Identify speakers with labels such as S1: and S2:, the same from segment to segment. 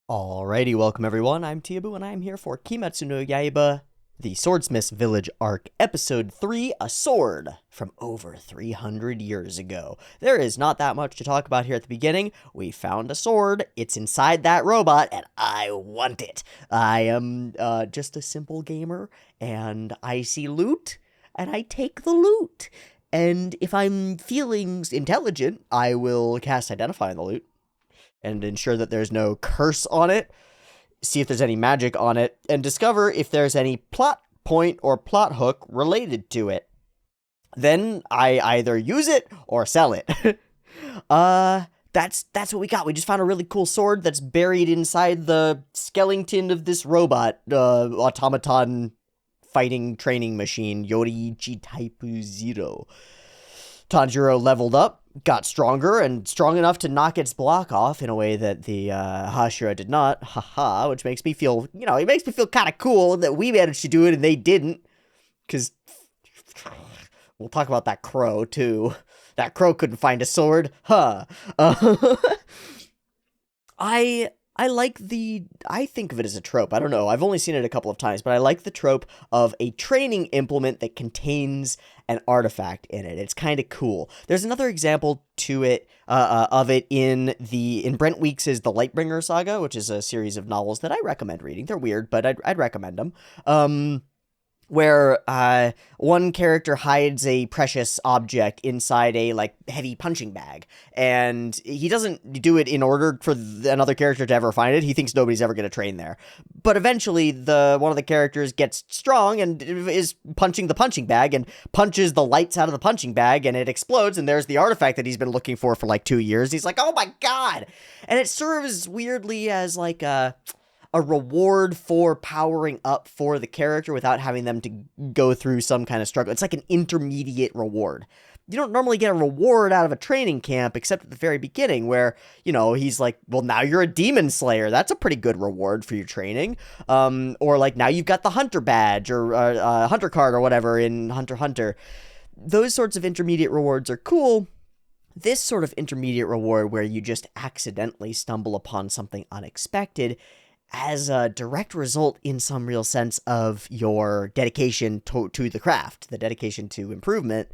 S1: Alrighty, welcome everyone. I'm Teeaboo, and I'm here for Kimetsu no Yaiba, the Swordsmith's Village Arc, Episode 3, A Sword, from over 300 years ago. There is not that much to talk about here at the beginning. We found a sword, it's inside that robot, and I want it. I am just a simple gamer, and I see loot, and I take the loot. And if I'm feeling intelligent, I will cast Identify on the loot and ensure that there's no curse on it, see if there's any magic on it, and discover if there's any plot point or plot hook related to it. Then I either use it or sell it. That's what we got. We just found a really cool sword that's buried inside the skeleton of this robot, automaton fighting training machine, Yoriichi Type 0. Tanjiro leveled up, got stronger, and strong enough to knock its block off in a way that the Hashira did not. Haha, which makes me feel, it makes me feel kind of cool that we managed to do it and they didn't. Because we'll talk about that crow, too. That crow couldn't find a sword. Huh. I think of it as a trope. I don't know. I've only seen it a couple of times, but I like the trope of a training implement that contains an artifact in it. It's kind of cool. There's another example to it, of it in Brent Weeks' The Lightbringer Saga, which is a series of novels that I recommend reading. They're weird, but I'd recommend them. Where one character hides a precious object inside a heavy punching bag, and he doesn't do it in order for another character to ever find it. He thinks nobody's ever going to train there, but eventually one of the characters gets strong and is punching the punching bag and punches the lights out of the punching bag, and it explodes, and there's the artifact that he's been looking for 2 years. He's like, oh my god. And it serves weirdly as a reward for powering up for the character without having them to go through some kind of struggle. It's like an intermediate reward. You don't normally get a reward out of a training camp except at the very beginning where, he's like, well, now you're a demon slayer. That's a pretty good reward for your training. Or now you've got the hunter badge or hunter card or whatever in Hunter x Hunter. Those sorts of intermediate rewards are cool. This sort of intermediate reward where you just accidentally stumble upon something unexpected as a direct result in some real sense of your dedication to the craft, the dedication to improvement,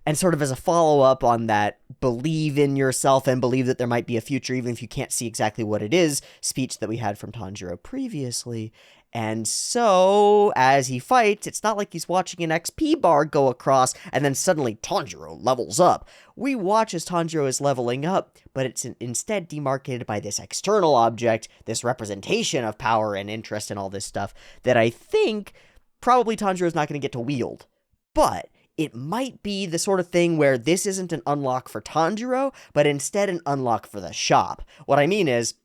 S1: and sort of as a follow-up on that believe in yourself and believe that there might be a future even if you can't see exactly what it is speech that we had from Tanjiro previously. And so, as he fights, it's not like he's watching an XP bar go across and then suddenly Tanjiro levels up. We watch as Tanjiro is leveling up, but it's instead demarcated by this external object, this representation of power and interest and all this stuff that I think probably Tanjiro is not going to get to wield. But it might be the sort of thing where this isn't an unlock for Tanjiro, but instead an unlock for the shop. What I mean is,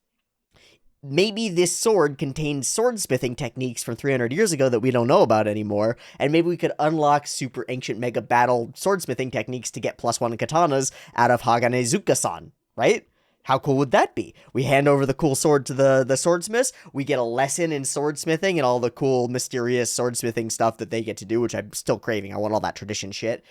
S1: maybe this sword contains swordsmithing techniques from 300 years ago that we don't know about anymore, and maybe we could unlock super ancient mega battle swordsmithing techniques to get +1 katanas out of Haganezuka-san, right? How cool would that be? We hand over the cool sword to the swordsmiths, we get a lesson in swordsmithing and all the cool, mysterious swordsmithing stuff that they get to do, which I'm still craving. I want all that tradition shit.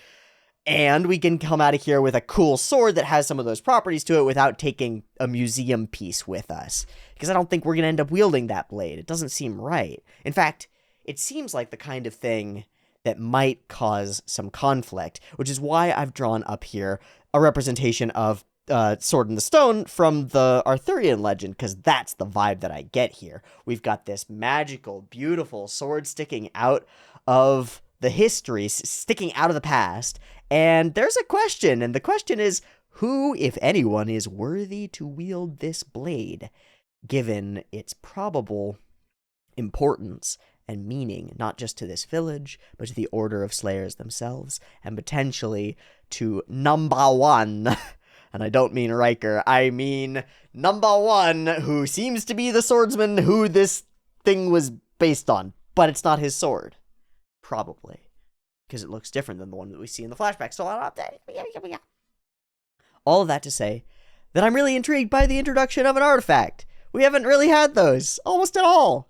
S1: And we can come out of here with a cool sword that has some of those properties to it without taking a museum piece with us. Because I don't think we're going to end up wielding that blade. It doesn't seem right. In fact, it seems like the kind of thing that might cause some conflict, which is why I've drawn up here a representation of Sword in the Stone from the Arthurian legend, because that's the vibe that I get here. We've got this magical, beautiful sword sticking out of the history, sticking out of the past, and there's a question, and the question is, who, if anyone, is worthy to wield this blade, given its probable importance and meaning, not just to this village, but to the Order of Slayers themselves, and potentially to number one. And I don't mean Riker, I mean number one, who seems to be the swordsman who this thing was based on, but it's not his sword. Probably. Because it looks different than the one that we see in the flashback. So all of that to say that I'm really intrigued by the introduction of an artifact. We haven't really had those, almost at all.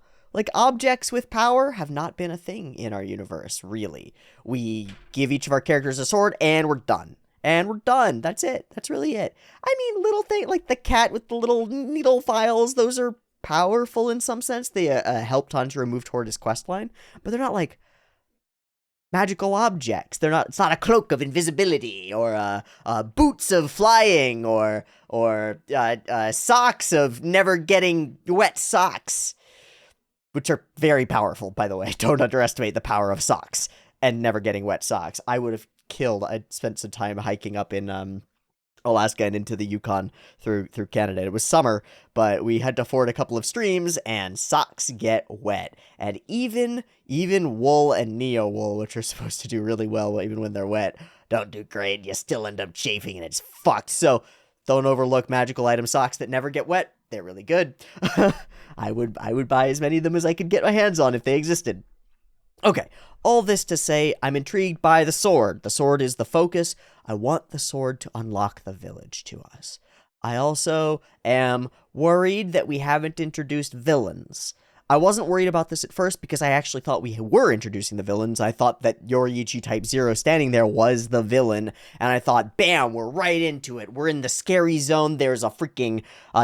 S1: Objects with power have not been a thing in our universe, really. We give each of our characters a sword, and we're done. That's it. That's really it. I mean, little things like the cat with the little needle files, those are powerful in some sense. They help Tanjiro move toward his questline, but they're not like magical objects. They're not. It's not a cloak of invisibility or boots of flying or socks of never getting wet socks, which are very powerful, by the way. Don't underestimate the power of socks and never getting wet socks. I would have killed. I'd spent some time hiking up in Alaska and into the Yukon through Canada. It was summer, but we had to ford a couple of streams, and socks get wet. And even wool and neo wool, which are supposed to do really well even when they're wet, don't do great. You still end up chafing, and it's fucked. So don't overlook magical item socks that never get wet. They're really good. I would buy as many of them as I could get my hands on if they existed. Okay, all this to say, I'm intrigued by the sword. The sword is the focus. I want the sword to unlock the village to us. I also am worried that we haven't introduced villains. I wasn't worried about this at first because I actually thought we were introducing the villains. I thought that Yoriichi Type 0 standing there was the villain, and I thought, bam, we're right into it. We're in the scary zone. There's a freaking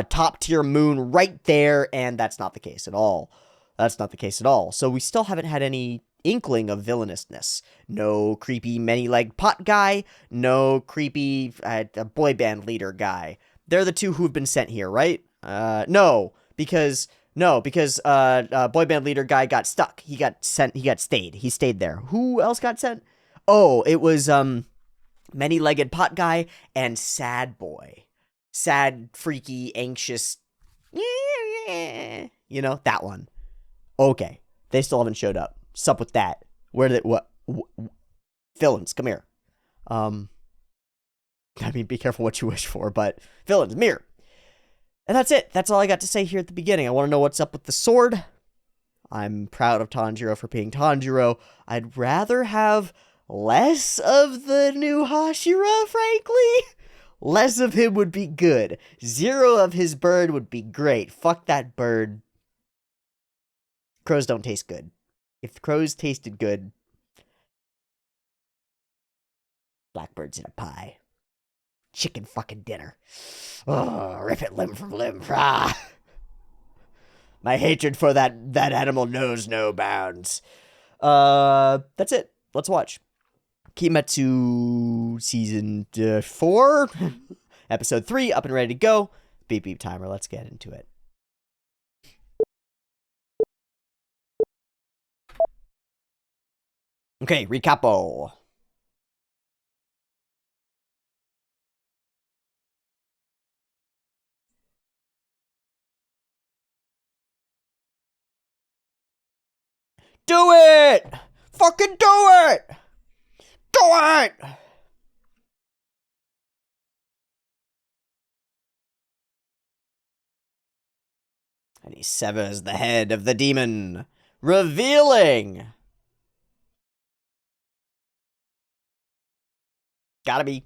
S1: top-tier moon right there, and that's not the case at all. That's not the case at all. So we still haven't had any inkling of villainousness. No creepy many-legged pot guy. No creepy boy band leader guy. They're the two who've been sent here, right? No, because boy band leader guy got stuck. He got sent. He stayed there. Who else got sent? Oh, it was many-legged pot guy and sad boy. Sad, freaky, anxious. You know, that one. Okay, they still haven't showed up. What's up with that? Where did what villains? Come here. I mean, be careful what you wish for, but villains, mirror. And that's it. That's all I got to say here at the beginning. I want to know what's up with the sword. I'm proud of Tanjiro for being Tanjiro. I'd rather have less of the new Hashira, frankly. Less of him would be good. Zero of his bird would be great. Fuck that bird. Crows don't taste good. If crows tasted good, blackbirds in a pie. Chicken fucking dinner. Oh, rip it limb from limb. Ah. My hatred for that animal knows no bounds. That's it. Let's watch. Kimetsu Season 4, Episode 3, up and ready to go. Beep beep timer. Let's get into it. Okay, recapo. Do it! Fucking do it! Do it! And he severs the head of the demon, revealing... Gotta be.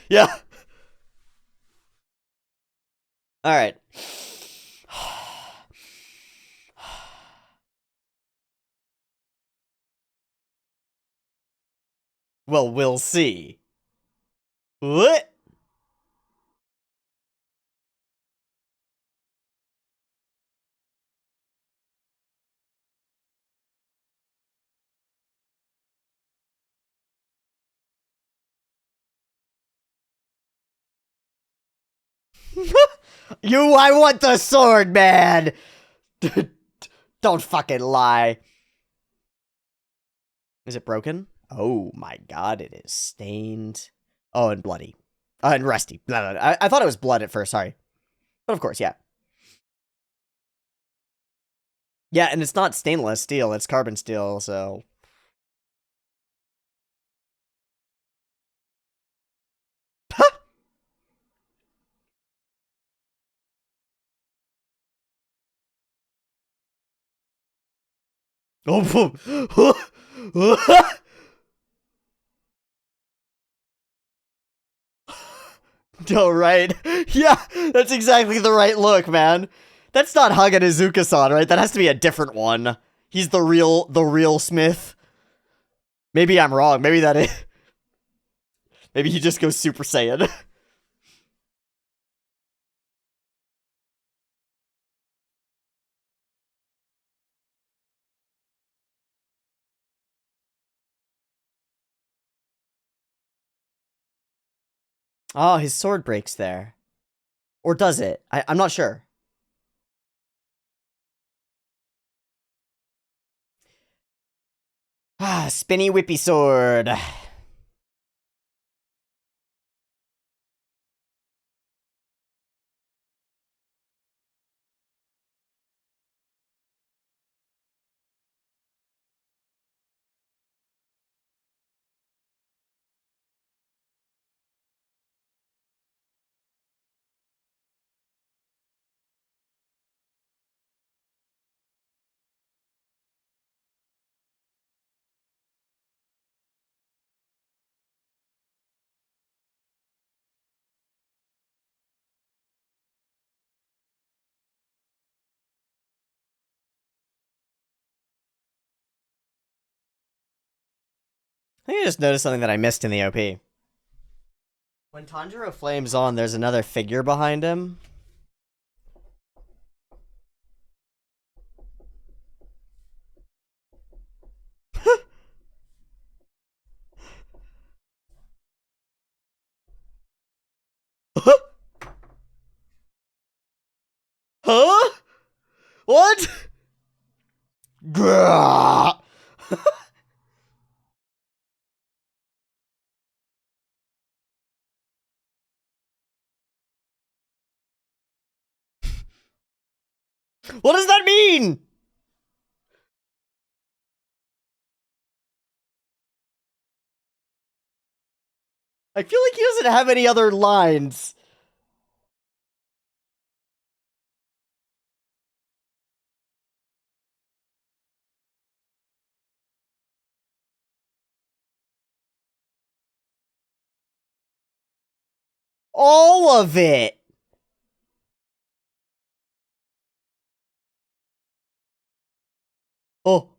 S1: Yeah. All right. Well, we'll see. What? I want the sword, man! Don't fucking lie. Is it broken? Oh my god, it is stained. Oh, and bloody. And rusty. Blah, blah, blah. I thought it was blood at first, sorry. But of course, yeah. Yeah, and it's not stainless steel, it's carbon steel, so... Oh, no, right? Yeah, that's exactly the right look, man. That's not Hagen Izuka-san, right? That has to be a different one. He's the real Smith. Maybe I'm wrong. Maybe that is... Maybe he just goes Super Saiyan. Oh, his sword breaks there. Or does it? I'm not sure. Ah, spinny whippy sword. I think I just noticed something that I missed in the OP. When Tanjiro flames on, there's another figure behind him. Huh? What? What does that mean? I feel like he doesn't have any other lines. All of it. Oh.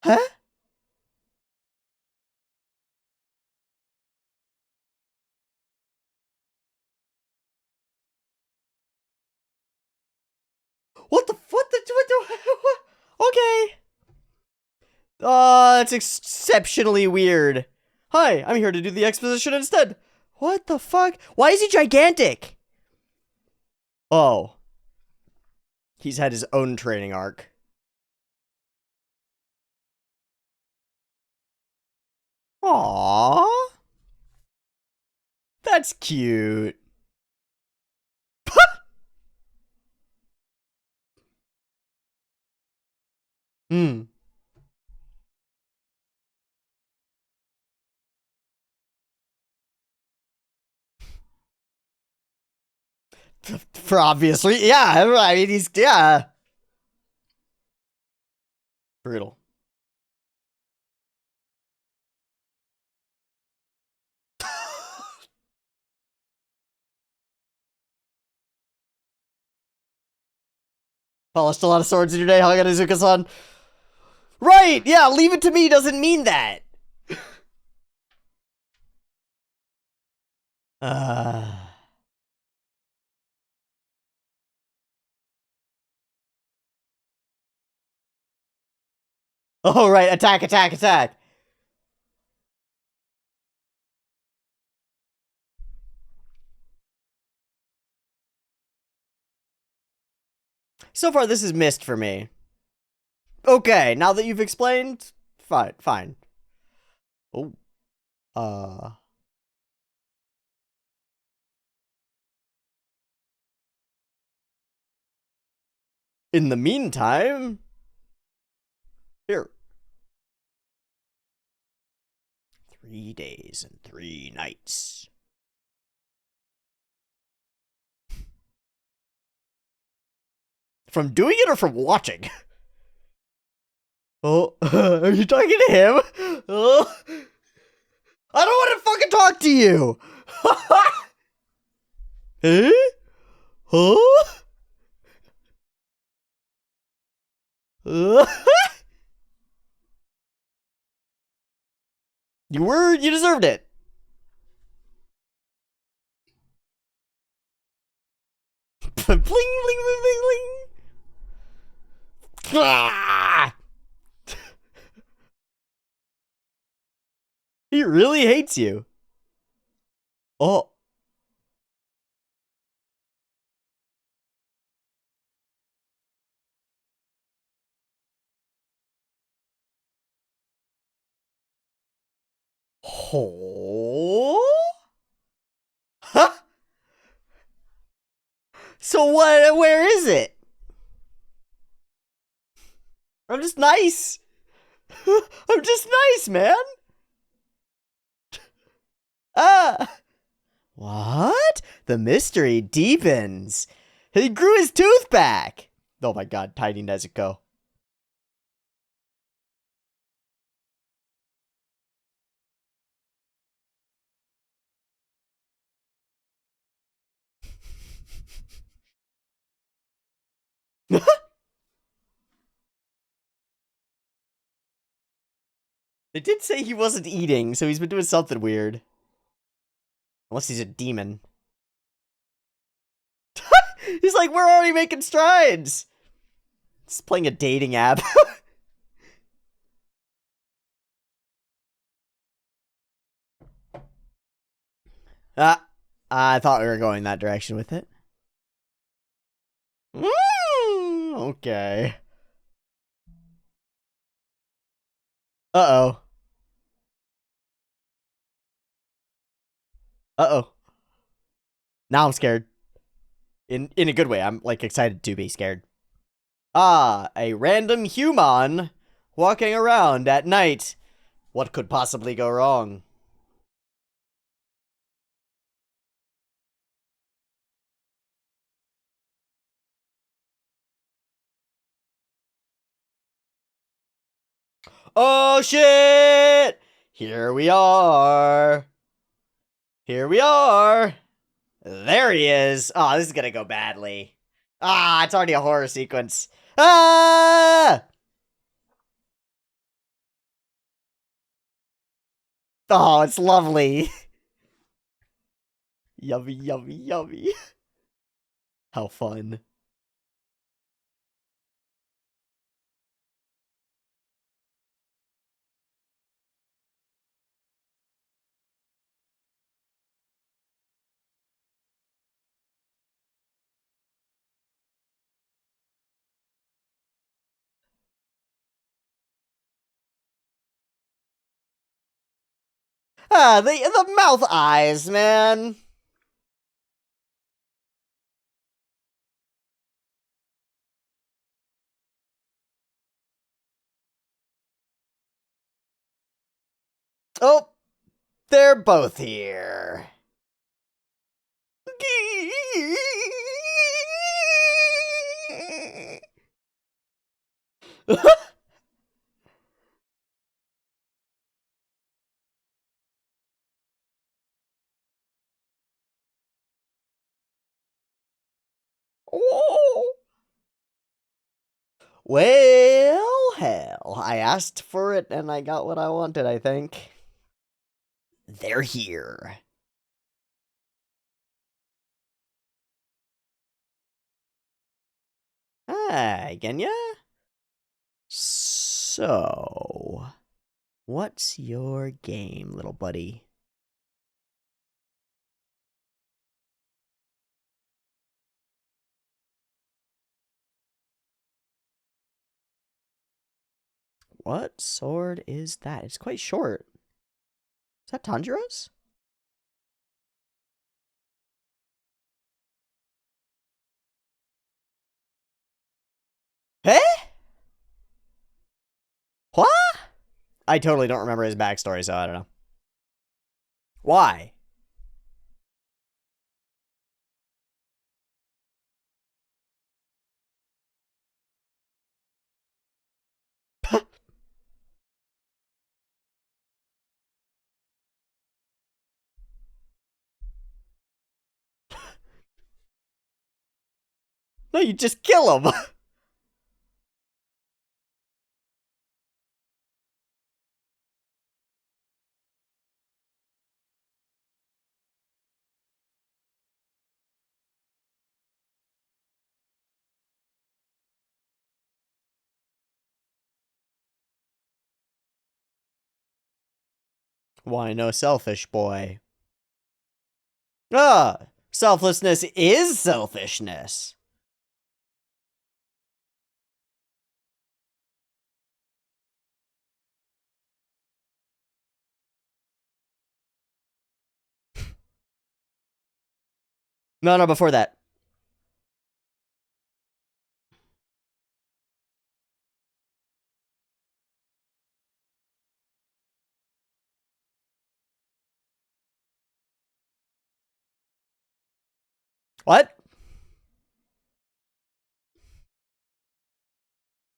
S1: Huh? What the what? Okay. It's exceptionally weird. Hi, I'm here to do the exposition instead. What the fuck? Why is he gigantic? Oh. He's had his own training arc. Aww. That's cute. Hmm. For obvious reasons. Yeah, I mean, he's, yeah. Brutal. Polished a lot of swords in your day, Haganazuka-san. Right, yeah, leave it to me doesn't mean that. Uh... Oh, right, attack, attack, attack. So far, this is missed for me. Okay, now that you've explained, fine, fine. Oh, in the meantime, here. 3 days and 3 nights. From doing it or from watching? Oh, are you talking to him? Oh, I don't want to fucking talk to you. Eh? Huh? You deserved it. bling, bling, bling, bling, bling. Ah! He really hates you. Oh. Oh. Huh? So what? Where is it? I'm just nice. I'm just nice, man. Ah. What? The mystery deepens. He grew his tooth back. Oh my god, Tiny Nezuko. They did say he wasn't eating, so he's been doing something weird. Unless he's a demon. He's like, we're already making strides. He's playing a dating app. Ah, I thought we were going that direction with it. Okay. Uh-oh. Uh-oh. Now I'm scared. In a good way. I'm, like, excited to be scared. Ah, a random human walking around at night. What could possibly go wrong? Oh, shit! Here we are. Here we are. There he is. Oh, this is gonna go badly. Ah, it's already a horror sequence. Ah! Oh, it's lovely. Yummy, yummy, yummy. How fun. Ah, the mouth eyes, man. Oh, they're both here. Oh. Well, hell. I asked for it and I got what I wanted, I think. They're here. Hi, Genya. So, what's your game, little buddy? What sword is that? It's quite short. Is that Tanjiro's? Hey? What? I totally don't remember his backstory, so I don't know. Why? No, you just kill him. Why no selfish boy? Ah, selflessness is selfishness. No, no, before that. What?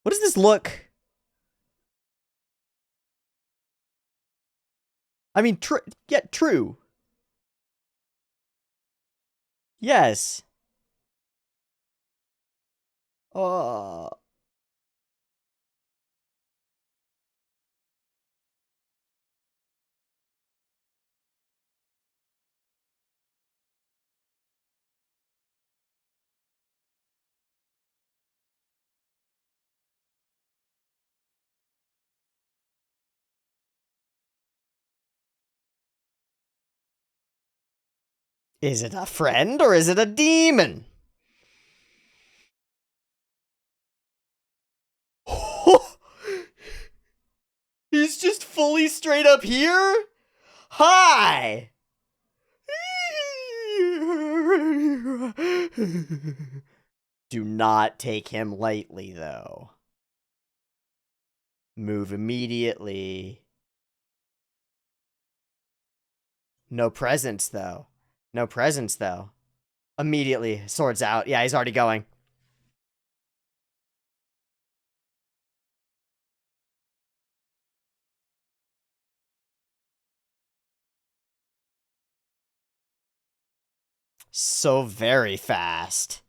S1: What does this look? I mean, yeah, true. Yes. Uh, is it a friend or is it a demon? He's just fully straight up here? Hi! Do not take him lightly, though. Move immediately. No presence, though. No presence, though. Immediately. Swords out. Yeah, he's already going. So very fast.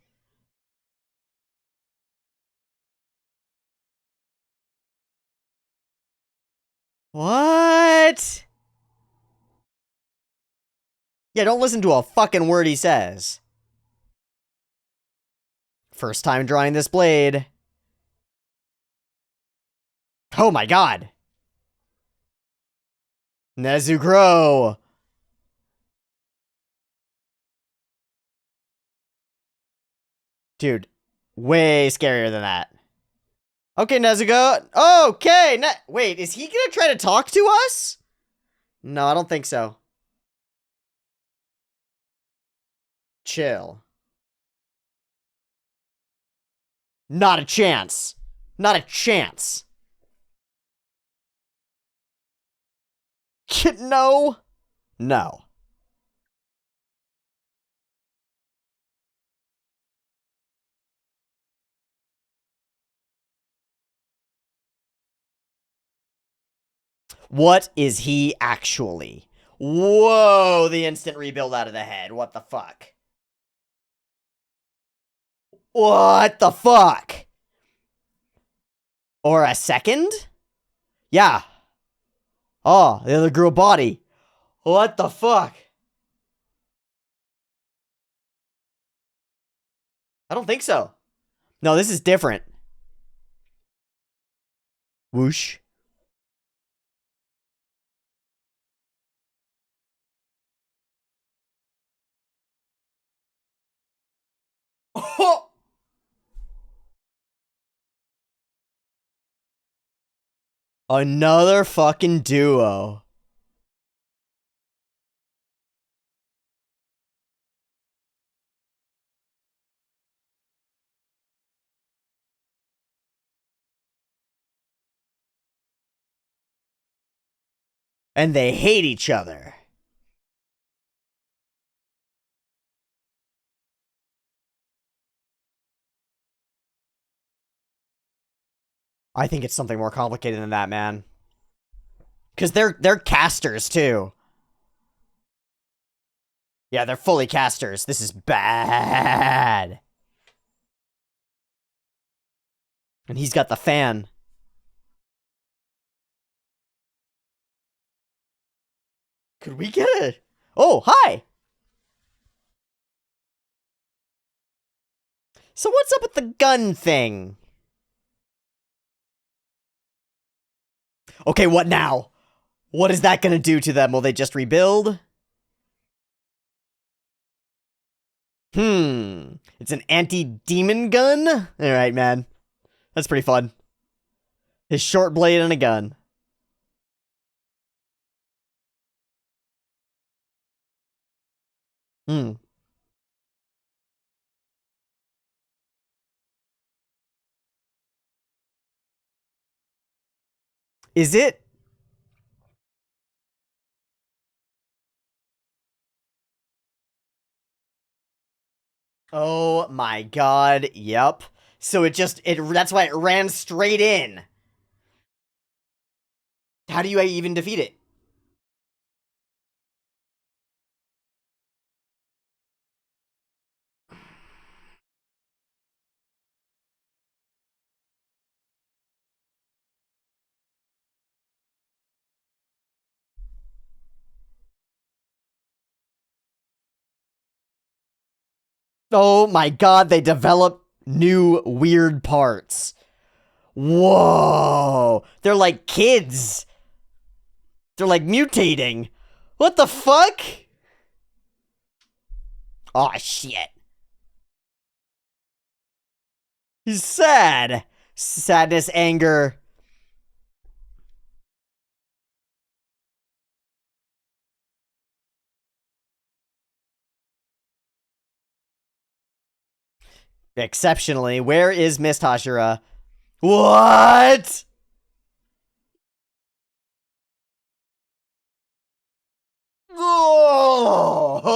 S1: What? Yeah, don't listen to a fucking word he says. First time drawing this blade. Oh my god. Nezugro. Dude, way scarier than that. Okay, Nezuko. Okay, wait, is he gonna try to talk to us? No, I don't think so. Chill. Not a chance. Not a chance. No. No. What is he actually? Whoa, the instant rebuild out of the head. What the fuck? What the fuck? Or a second? Yeah. Oh, the other girl body. What the fuck? I don't think so. No, this is different. Whoosh. Oh! Another fucking duo. And they hate each other. I think it's something more complicated than that, man. Because they're casters, too. Yeah, they're fully casters. This is bad. And he's got the fan. Could we get it? Oh, hi! So what's up with the gun thing? Okay, what now? What is that gonna do to them? Will they just rebuild? It's an anti-demon gun? Alright, man. That's pretty fun. His short blade and a gun. Is it? Oh my god, yep. So that's why it ran straight in. How do you even defeat it? Oh my god, they develop new weird parts. Whoa! They're like kids. They're like mutating. What the fuck? Oh shit. He's sad. Sadness, anger. Exceptionally. Where is Miss Hashira? What? Oh!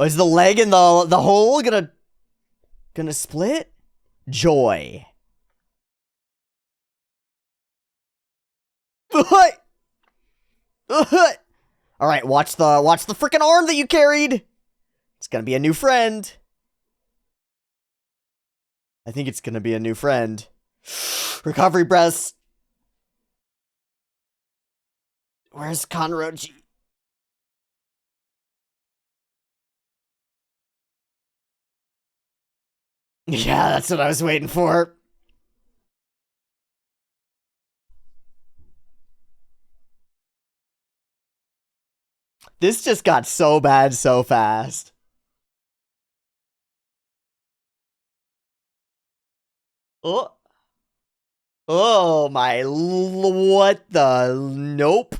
S1: Is the leg in the hole gonna split? Joy. What? All right, watch the freaking arm that you carried. It's gonna be a new friend. I think it's gonna be a new friend. Recovery breaths. Where's Kanroji? Yeah, that's what I was waiting for. This just got so bad so fast. Oh. Oh my, what the, nope.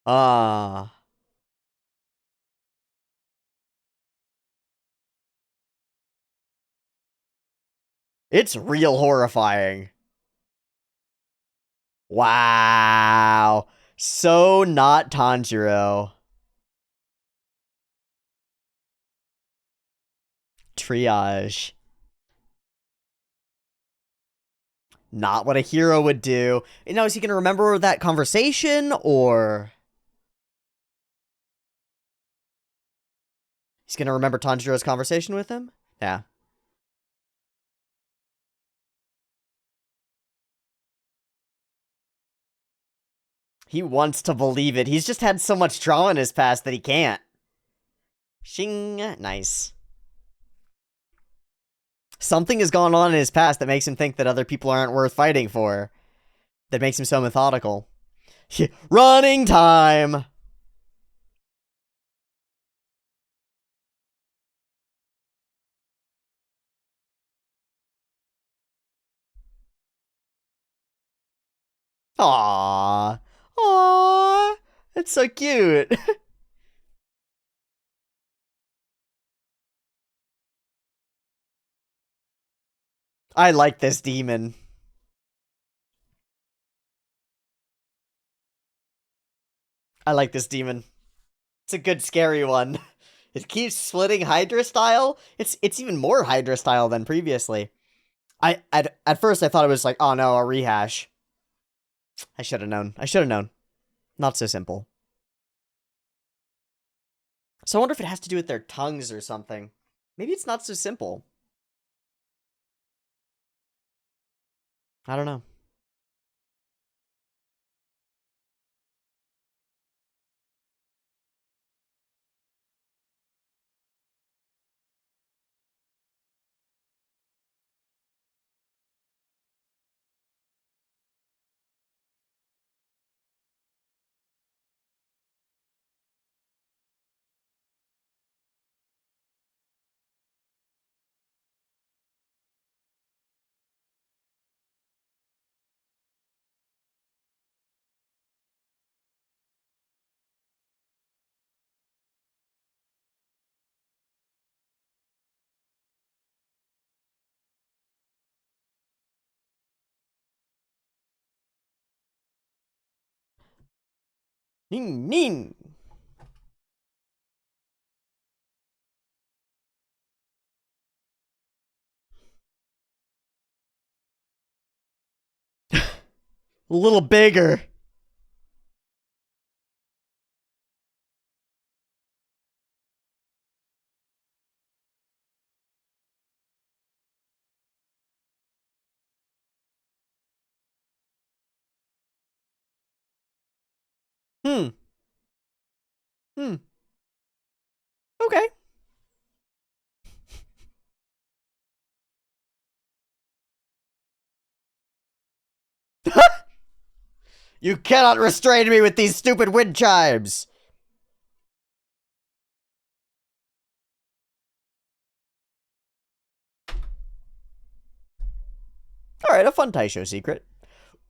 S1: Ah. It's real horrifying. Wow. So not Tanjiro. Triage. Not what a hero would do. Now, is he going to remember that conversation, or... He's going to remember Tanjiro's conversation with him? Yeah. He wants to believe it. He's just had so much trauma in his past that he can't. Shing. Nice. Something has gone on in his past that makes him think that other people aren't worth fighting for. That makes him so methodical. Running time! Aww. Aww. It's so cute. I like this demon. I like this demon. It's a good scary one. It keeps splitting Hydra style. It's even more Hydra style than previously. At first I thought it was like, oh no, a rehash. I should have known. I should have known. Not so simple. So I wonder if it has to do with their tongues or something. Maybe it's not so simple. I don't know. Nin, nin. A little bigger. Hmm. Hmm. Okay. You cannot restrain me with these stupid wind chimes. Alright, a fun Taisho secret.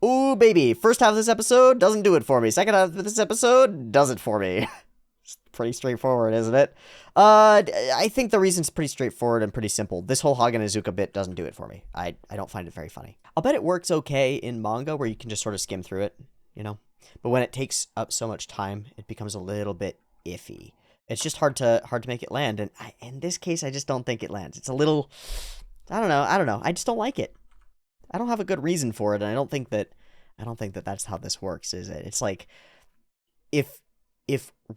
S1: Ooh, baby. First half of this episode doesn't do it for me. Second half of this episode does it for me. It's pretty straightforward, isn't it? I think the reason's pretty straightforward and pretty simple. This whole Haganazuka bit doesn't do it for me. I don't find it very funny. I'll bet it works okay in manga where you can just sort of skim through it, you know? But when it takes up so much time, it becomes a little bit iffy. It's just hard to make it land, and in this case, I just don't think it lands. It's a little, I don't know. I just don't like it. I don't have a good reason for it, and I don't think that that's how this works, is it? It's like if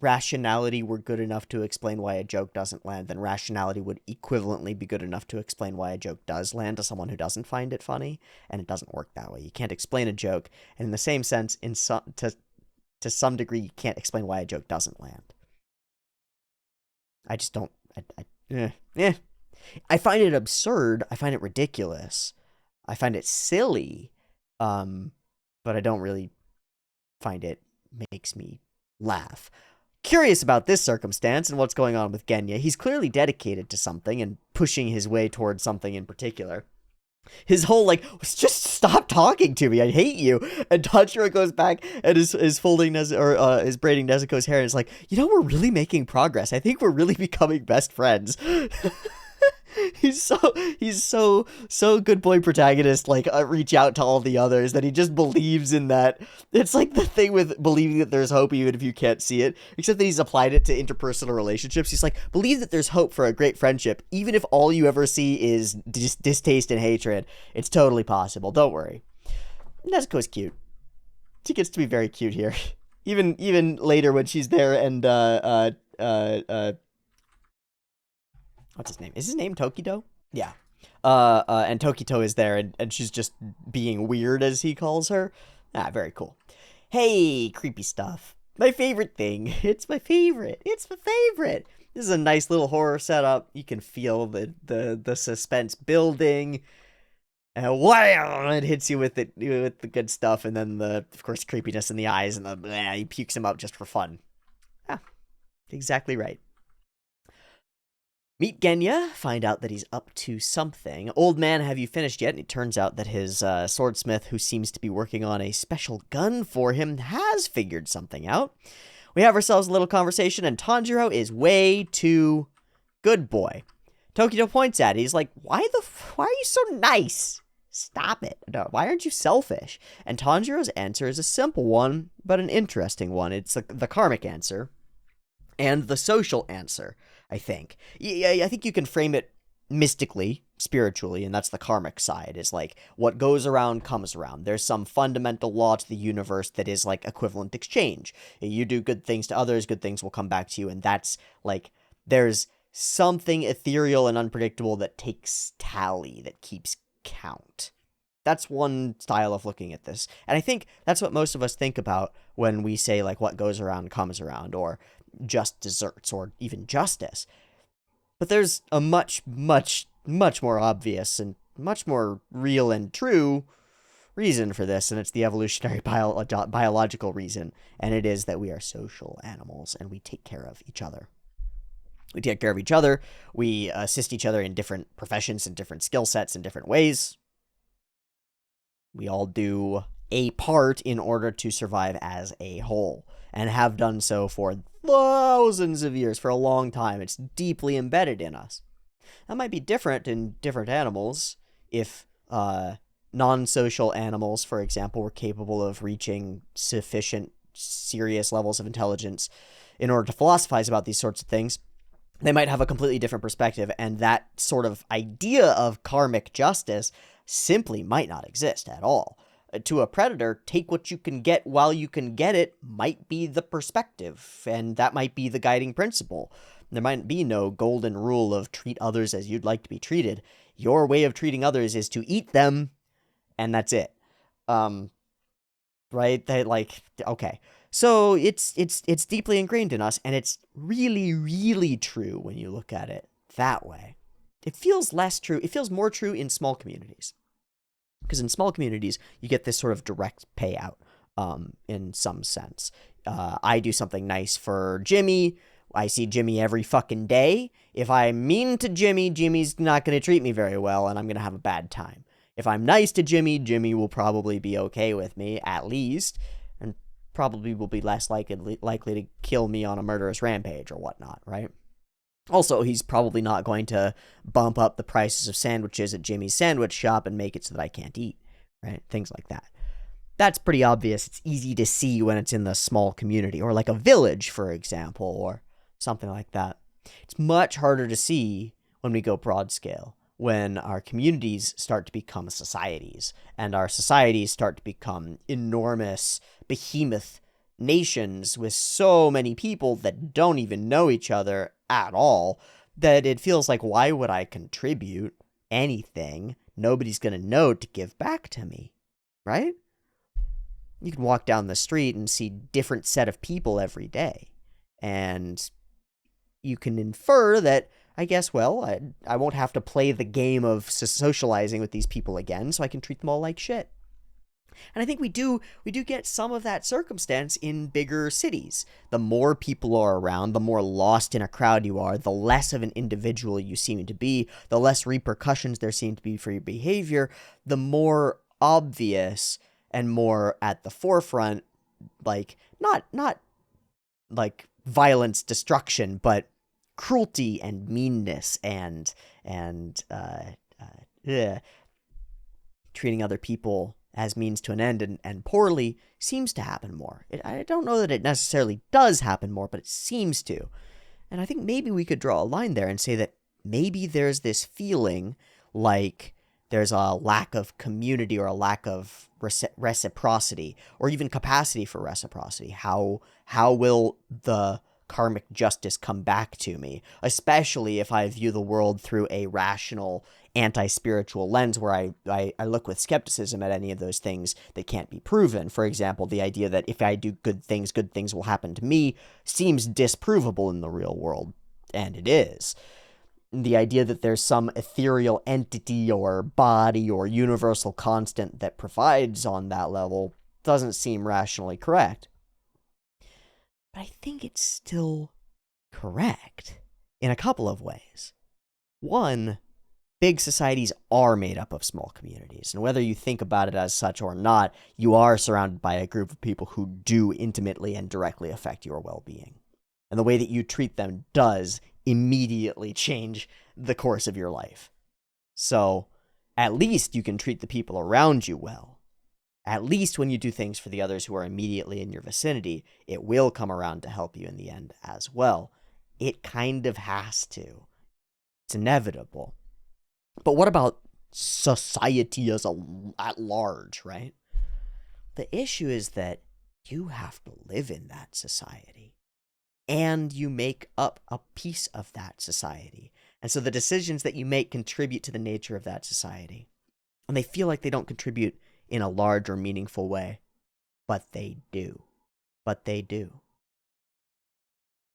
S1: rationality were good enough to explain why a joke doesn't land, then rationality would equivalently be good enough to explain why a joke does land to someone who doesn't find it funny, and it doesn't work that way. You can't explain a joke, and in the same sense, to some degree, you can't explain why a joke doesn't land. I just don't. I find it absurd. I find it ridiculous. I find it silly, but I don't really find it makes me laugh. Curious about this circumstance and what's going on with Genya. He's clearly dedicated to something and pushing his way towards something in particular. His whole, like, just stop talking to me, I hate you. And Tanjiro goes back and is folding, is braiding Nezuko's hair and is like, you know, we're really making progress. I think we're really becoming best friends. He's so good boy protagonist, like, reach out to all the others, that he just believes in that. It's like the thing with believing that there's hope even if you can't see it, except that he's applied it to interpersonal relationships. He's like, believe that there's hope for a great friendship, even if all you ever see is distaste and hatred. It's totally possible, don't worry. Nezuko's cute. She gets to be very cute here. Even later when she's there and, what's his name? Is his name Tokito? Yeah. And Tokito is there, and she's just being weird, as he calls her. Ah, very cool. Hey, creepy stuff. My favorite thing. It's my favorite. It's my favorite. This is a nice little horror setup. You can feel the suspense building. And wow, it hits you with the good stuff, and then of course, creepiness in the eyes, and he pukes him up just for fun. Ah, exactly right. Meet Genya, find out that he's up to something. Old man, have you finished yet? And it turns out that his swordsmith, who seems to be working on a special gun for him, has figured something out. We have ourselves a little conversation, and Tanjiro is way too good boy. Tokito points at it. He's like, why are you so nice? Stop it. No, why aren't you selfish? And Tanjiro's answer is a simple one, but an interesting one. It's the karmic answer and the social answer. I think. I think you can frame it mystically, spiritually, and that's the karmic side. Is like, what goes around comes around. There's some fundamental law to the universe that is like equivalent exchange. You do good things to others, good things will come back to you, and that's like, there's something ethereal and unpredictable that takes tally, that keeps count. That's one style of looking at this. And I think that's what most of us think about when we say, like, what goes around comes around, or just desserts, or even justice. But there's a much, much, much more obvious and much more real and true reason for this, and it's the evolutionary biological reason, and it is that we are social animals, and we take care of each other. We take care of each other, we assist each other in different professions and different skill sets in different ways. We all do a part in order to survive as a whole, and have done so for thousands of years, for a long time. It's deeply embedded in us. That might be different in different animals. If non-social animals, for example, were capable of reaching sufficient serious levels of intelligence in order to philosophize about these sorts of things, they might have a completely different perspective, and that sort of idea of karmic justice simply might not exist at all. To a predator, take what you can get while you can get it might be the perspective, and that might be the guiding principle. There might be no golden rule of treat others as you'd like to be treated. Your way of treating others is to eat them, and that's it. Right? Okay. So it's deeply ingrained in us, and it's really, really true when you look at it that way. It feels less true. It feels more true in small communities. Because in small communities, you get this sort of direct payout, in some sense. I do something nice for Jimmy. I see Jimmy every fucking day. If I'm mean to Jimmy, Jimmy's not going to treat me very well, and I'm going to have a bad time. If I'm nice to Jimmy, Jimmy will probably be okay with me, at least, and probably will be less likely to kill me on a murderous rampage or whatnot, right? Also, he's probably not going to bump up the prices of sandwiches at Jimmy's sandwich shop and make it so that I can't eat, right? Things like that. That's pretty obvious. It's easy to see when it's in the small community, or like a village, for example, or something like that. It's much harder to see when we go broad scale, when our communities start to become societies, and our societies start to become enormous behemoth nations with so many people that don't even know each other at all, that it feels like, why would I contribute anything? Nobody's going to know to give back to me, right? You can walk down the street and see different set of people every day, and you can infer that, I guess, well, I won't have to play the game of socializing with these people again, so I can treat them all like shit. And I think we do get some of that circumstance in bigger cities. The more people are around, the more lost in a crowd you are, the less of an individual you seem to be, the less repercussions there seem to be for your behavior, the more obvious and more at the forefront, like, not like violence, destruction, but cruelty and meanness and treating other people as means to an end and poorly seems to happen more. I don't know that it necessarily does happen more, but it seems to. And I think maybe we could draw a line there and say that maybe there's this feeling like there's a lack of community or a lack of reciprocity, or even capacity for reciprocity. How will the karmic justice come back to me, especially if I view the world through a rational, anti-spiritual lens where I look with skepticism at any of those things that can't be proven. For example, the idea that if I do good things will happen to me seems disprovable in the real world, and it is. The idea that there's some ethereal entity or body or universal constant that provides on that level doesn't seem rationally correct. But I think it's still correct in a couple of ways. One, big societies are made up of small communities, and whether you think about it as such or not, you are surrounded by a group of people who do intimately and directly affect your well-being. And the way that you treat them does immediately change the course of your life. So, at least you can treat the people around you well. At least when you do things for the others who are immediately in your vicinity, it will come around to help you in the end as well. It kind of has to. It's inevitable. But what about society at large, right? The issue is that you have to live in that society, and you make up a piece of that society. And so the decisions that you make contribute to the nature of that society. And they feel like they don't contribute in a large or meaningful way, but they do.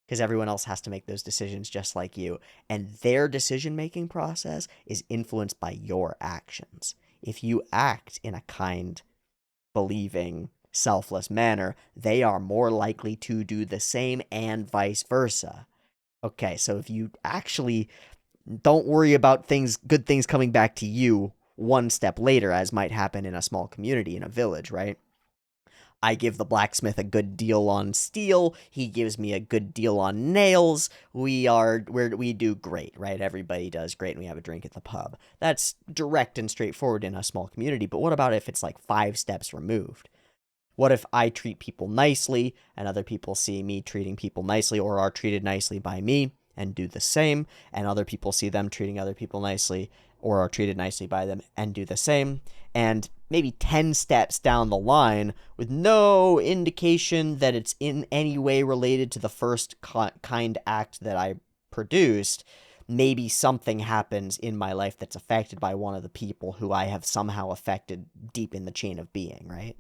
S1: Because everyone else has to make those decisions just like you, and their decision-making process is influenced by your actions. If you act in a kind, believing, selfless manner, they are more likely to do the same, and vice versa. Okay, so if you actually don't worry about good things coming back to you one step later, as might happen in a small community, in a village, right? I give the blacksmith a good deal on steel. He gives me a good deal on nails. We do great, right? Everybody does great, and we have a drink at the pub. That's direct and straightforward in a small community. But what about if it's like 5 steps removed? What if I treat people nicely and other people see me treating people nicely or are treated nicely by me and do the same, and other people see them treating other people nicely or are treated nicely by them and do the same, and maybe 10 steps down the line, with no indication that it's in any way related to the first kind act that I produced, maybe something happens in my life that's affected by one of the people who I have somehow affected deep in the chain of being, right?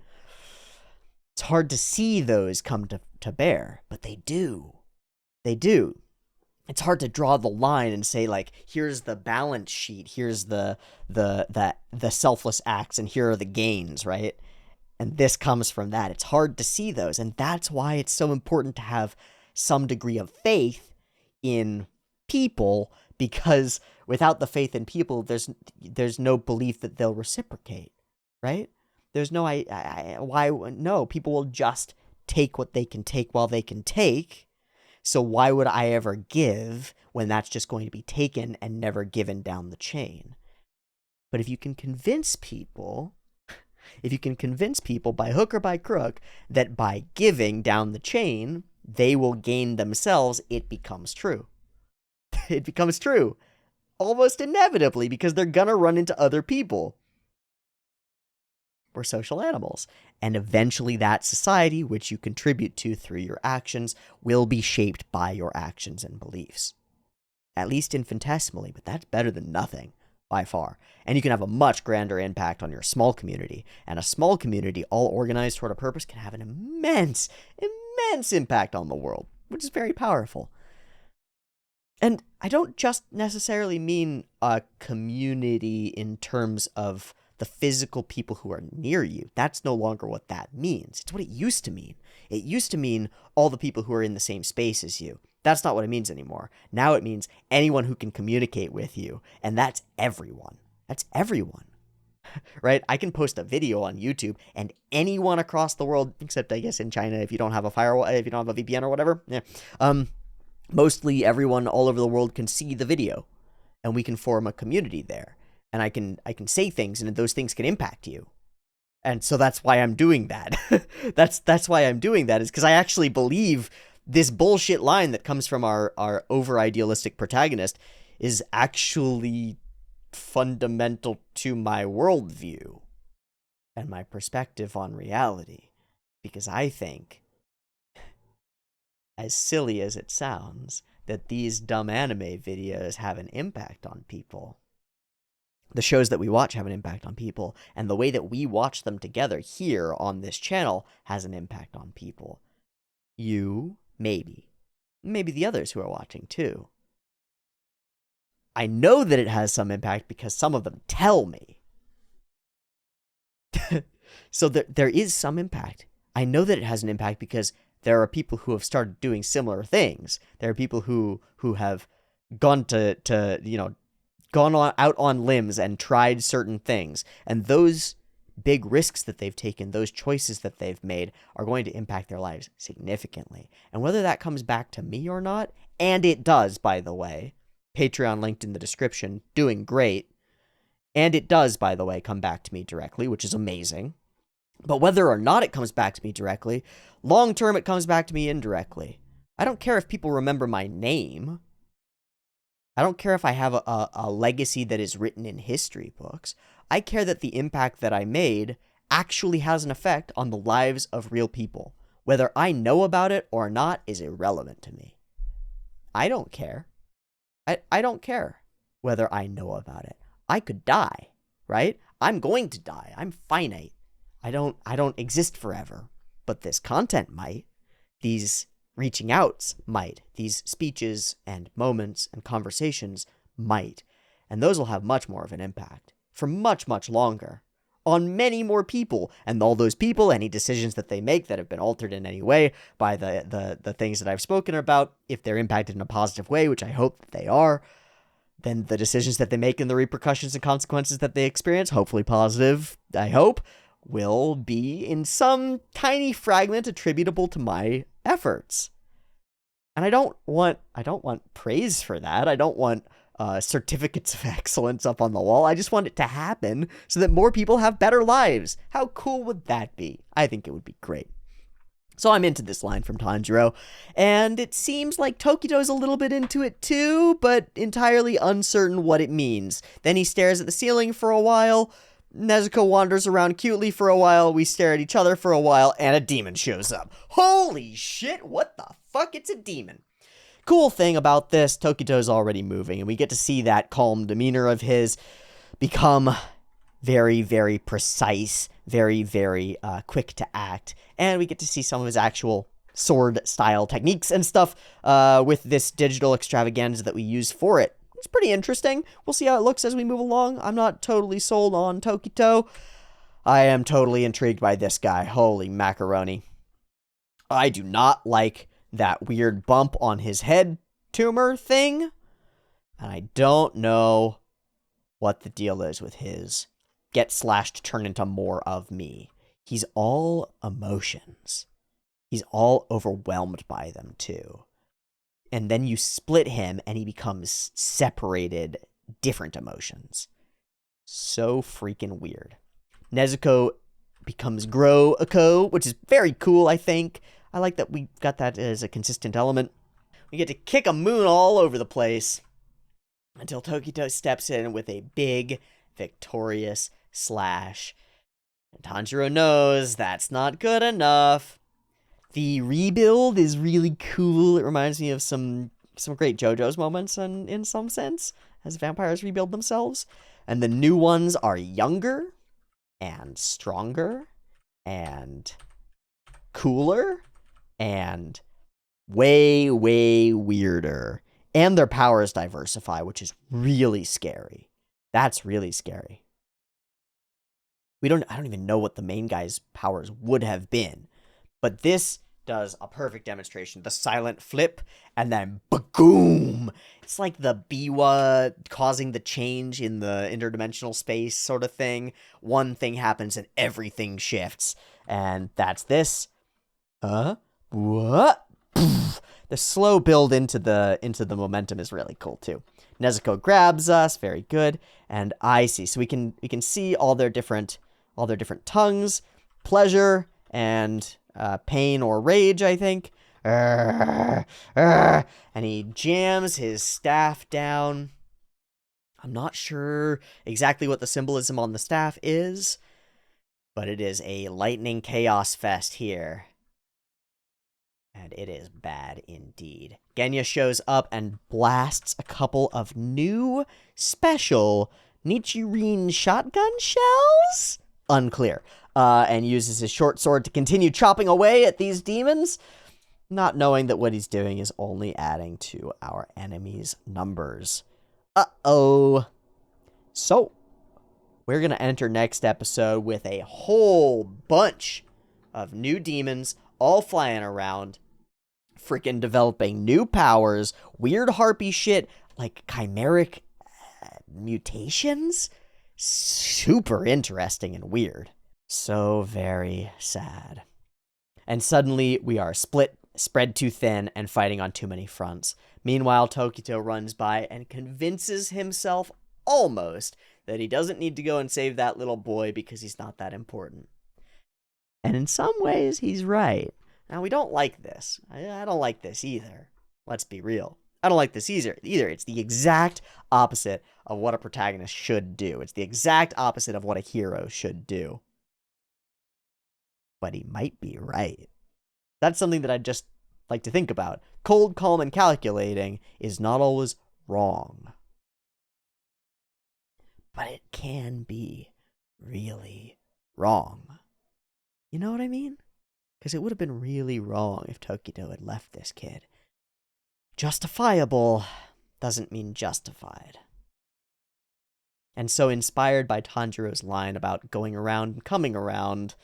S1: It's hard to see those come to bear, but they do. They do. It's hard to draw the line and say, like, here's the balance sheet, here's the selfless acts, and here are the gains, right? And this comes from that. It's hard to see those, and that's why it's so important to have some degree of faith in people, because without the faith in people, there's no belief that they'll reciprocate, right? There's no no, people will just take what they can take while they can take. So why would I ever give when that's just going to be taken and never given down the chain? But if you can convince people by hook or by crook that by giving down the chain, they will gain themselves, it becomes true. It becomes true. Almost inevitably, because they're gonna run into other people. We're social animals. And eventually that society, which you contribute to through your actions, will be shaped by your actions and beliefs. At least infinitesimally, but that's better than nothing, by far. And you can have a much grander impact on your small community. And a small community, all organized toward a purpose, can have an immense impact on the world, which is very powerful. And I don't just necessarily mean a community in terms of the physical people who are near you. That's no longer what that means. It's what it used to mean. It used to mean all the people who are in the same space as you. That's not what it means anymore. Now it means anyone who can communicate with you, and that's everyone. That's everyone. Right? I can post a video on YouTube, and anyone across the world, except I guess in China, if you don't have a firewall, if you don't have a VPN or whatever, mostly everyone all over the world can see the video, and we can form a community there. And I can say things, and those things can impact you. And so that's why I'm doing that. that's why I'm doing that, is because I actually believe this bullshit line that comes from our over-idealistic protagonist is actually fundamental to my worldview and my perspective on reality. Because I think, as silly as it sounds, that these dumb anime videos have an impact on people. The shows that we watch have an impact on people, and the way that we watch them together here on this channel has an impact on people. You, maybe the others who are watching too. I know that it has some impact because some of them tell me. So there is some impact. I know that it has an impact because there are people who have started doing similar things. There are people who have gone gone out on limbs and tried certain things. And those big risks that they've taken, those choices that they've made, are going to impact their lives significantly. And whether that comes back to me or not, and it does, by the way, Patreon linked in the description, doing great. And it does, by the way, come back to me directly, which is amazing. But whether or not it comes back to me directly, long term it comes back to me indirectly. I don't care if people remember my name. I don't care if I have a legacy that is written in history books. I care that the impact that I made actually has an effect on the lives of real people. Whether I know about it or not is irrelevant to me. I don't care. I don't care whether I know about it. I could die, right? I'm going to die. I'm finite. I don't exist forever. But this content might. These reaching outs might. These speeches and moments and conversations might. And those will have much more of an impact for much, much longer on many more people. And all those people, any decisions that they make that have been altered in any way by the things that I've spoken about, if they're impacted in a positive way, which I hope that they are, then the decisions that they make and the repercussions and consequences that they experience, hopefully positive, I hope, will be in some tiny fragment attributable to my efforts. And I don't want praise for that. I don't want certificates of excellence up on the wall. I just want it to happen so that more people have better lives. How cool would that be? I think it would be great. So I'm into this line from Tanjiro, and it seems like Tokito's a little bit into it too, but entirely uncertain what it means. Then he stares at the ceiling for a while, Nezuko wanders around cutely for a while, we stare at each other for a while, and a demon shows up. Holy shit, what the fuck? It's a demon. Cool thing about this, Tokito's already moving, and we get to see that calm demeanor of his become very, very precise, very, very quick to act, and we get to see some of his actual sword-style techniques and stuff with this digital extravaganza that we use for it. It's pretty interesting. We'll see how it looks as we move along. I'm not totally sold on Tokito. I am totally intrigued by this guy. Holy macaroni. I do not like that weird bump on his head tumor thing, and I don't know what the deal is with his get slashed, turn into more of me. He's all emotions. He's all overwhelmed by them, too. And then you split him, and he becomes separated, different emotions. So freaking weird. Nezuko becomes Groako, which is very cool, I think. I like that we got that as a consistent element. We get to kick a moon all over the place until Tokito steps in with a big, victorious slash. And Tanjiro knows that's not good enough. The rebuild is really cool. It reminds me of some great JoJo's moments in some sense, as vampires rebuild themselves. And the new ones are younger and stronger and cooler and way, way weirder. And their powers diversify, which is really scary. That's really scary. I don't even know what the main guy's powers would have been. But this does a perfect demonstration. The silent flip, and then boom! It's like the Biwa causing the change in the interdimensional space sort of thing. One thing happens and everything shifts. And that's this. What? The slow build into the momentum is really cool too. Nezuko grabs us, very good, and I see. So we can see all their different tongues, pleasure and pain or rage, I think. And he jams his staff down. I'm not sure exactly what the symbolism on the staff is, but it is a lightning chaos fest here. And it is bad indeed. Genya shows up and blasts a couple of new special Nichirin shotgun shells? Unclear. And uses his short sword to continue chopping away at these demons, not knowing that what he's doing is only adding to our enemies' numbers. Uh-oh. So, we're going to enter next episode with a whole bunch of new demons all flying around, freaking developing new powers, weird harpy shit, like chimeric mutations. Super interesting and weird. So very sad. And suddenly we are split, spread too thin, and fighting on too many fronts. Meanwhile, Tokito runs by and convinces himself almost that he doesn't need to go and save that little boy because he's not that important. And in some ways, he's right. Now, we don't like this. I don't like this either. Let's be real. I don't like this either. It's the exact opposite of what a protagonist should do. It's the exact opposite of what a hero should do. But he might be right. That's something that I'd just like to think about. Cold, calm, and calculating is not always wrong. But it can be really wrong. You know what I mean? Because it would have been really wrong if Tokito had left this kid. Justifiable doesn't mean justified. And so, inspired by Tanjiro's line about going around and coming around,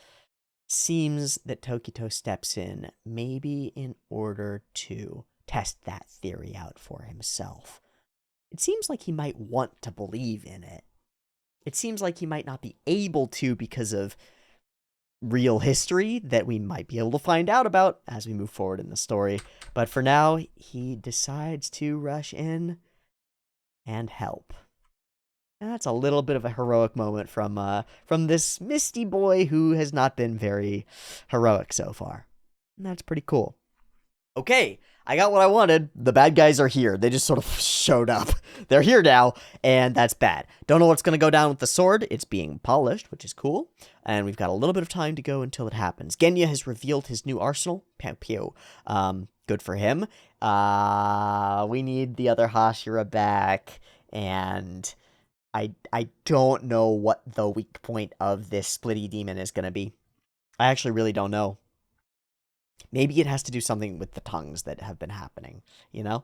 S1: seems that Tokito steps in, maybe in order to test that theory out for himself. It seems like he might want to believe in it. It seems like he might not be able to because of real history that we might be able to find out about as we move forward in the story. But for now, he decides to rush in and help. And that's a little bit of a heroic moment from this Misty boy who has not been very heroic so far. And that's pretty cool. Okay, I got what I wanted. The bad guys are here. They just sort of showed up. They're here now, and that's bad. Don't know what's going to go down with the sword. It's being polished, which is cool. And we've got a little bit of time to go until it happens. Genya has revealed his new arsenal. Pew pew. Good for him. We need the other Hashira back, and I don't know what the weak point of this Splitty demon is going to be. I actually really don't know. Maybe it has to do something with the tongues that have been happening, you know?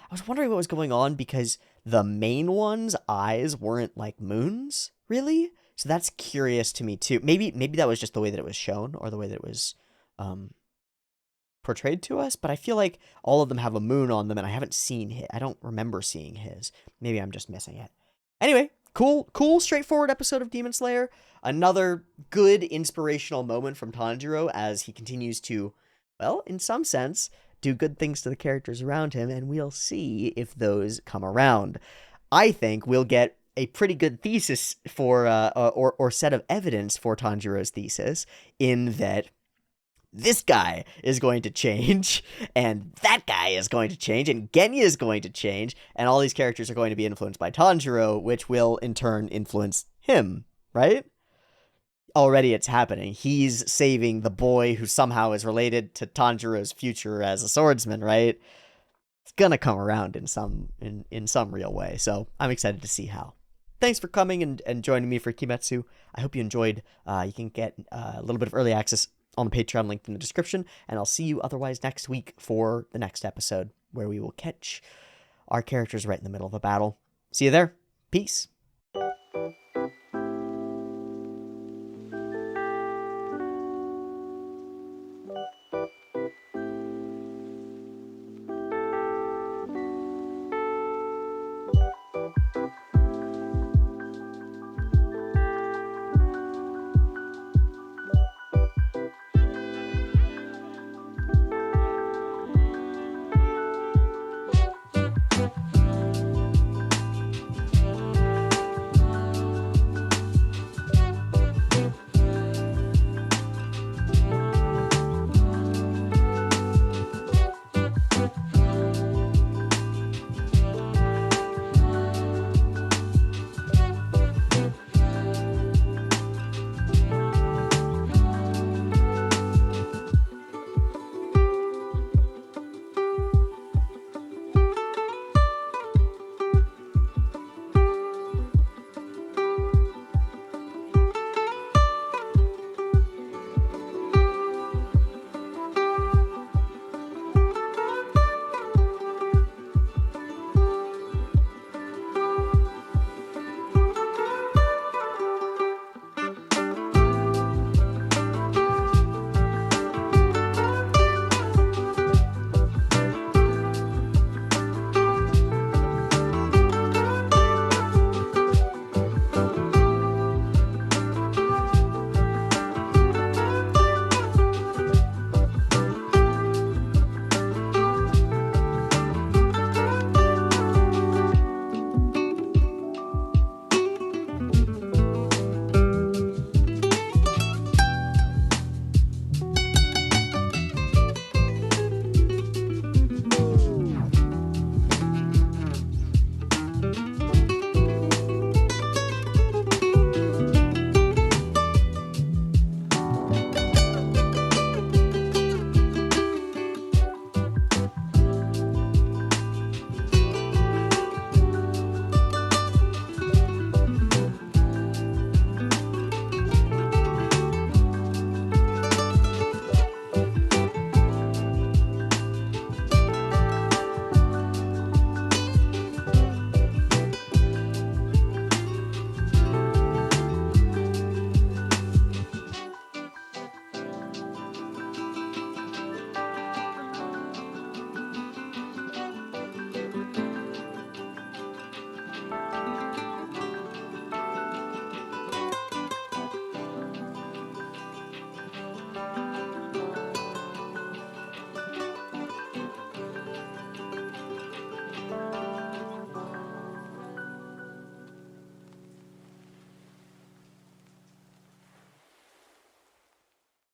S1: I was wondering what was going on because the main one's eyes weren't like moons, really? So that's curious to me too. Maybe that was just the way that it was shown or the way that it was portrayed to us, but I feel like all of them have a moon on them and I haven't seen his. I don't remember seeing his. Maybe I'm just missing it. Anyway, cool, straightforward episode of Demon Slayer. Another good inspirational moment from Tanjiro as he continues to, well, in some sense, do good things to the characters around him, and we'll see if those come around. I think we'll get a pretty good thesis for, or set of evidence for Tanjiro's thesis, in that this guy is going to change, and that guy is going to change, and Genya is going to change, and all these characters are going to be influenced by Tanjiro, which will, in turn, influence him, right? Already it's happening. He's saving the boy who somehow is related to Tanjiro's future as a swordsman, right? It's gonna come around in some real way, so I'm excited to see how. Thanks for coming and joining me for Kimetsu. I hope you enjoyed. You can get a little bit of early access on the Patreon linked in the description, and I'll see you otherwise next week for the next episode, where we will catch our characters right in the middle of a battle. See you there. Peace.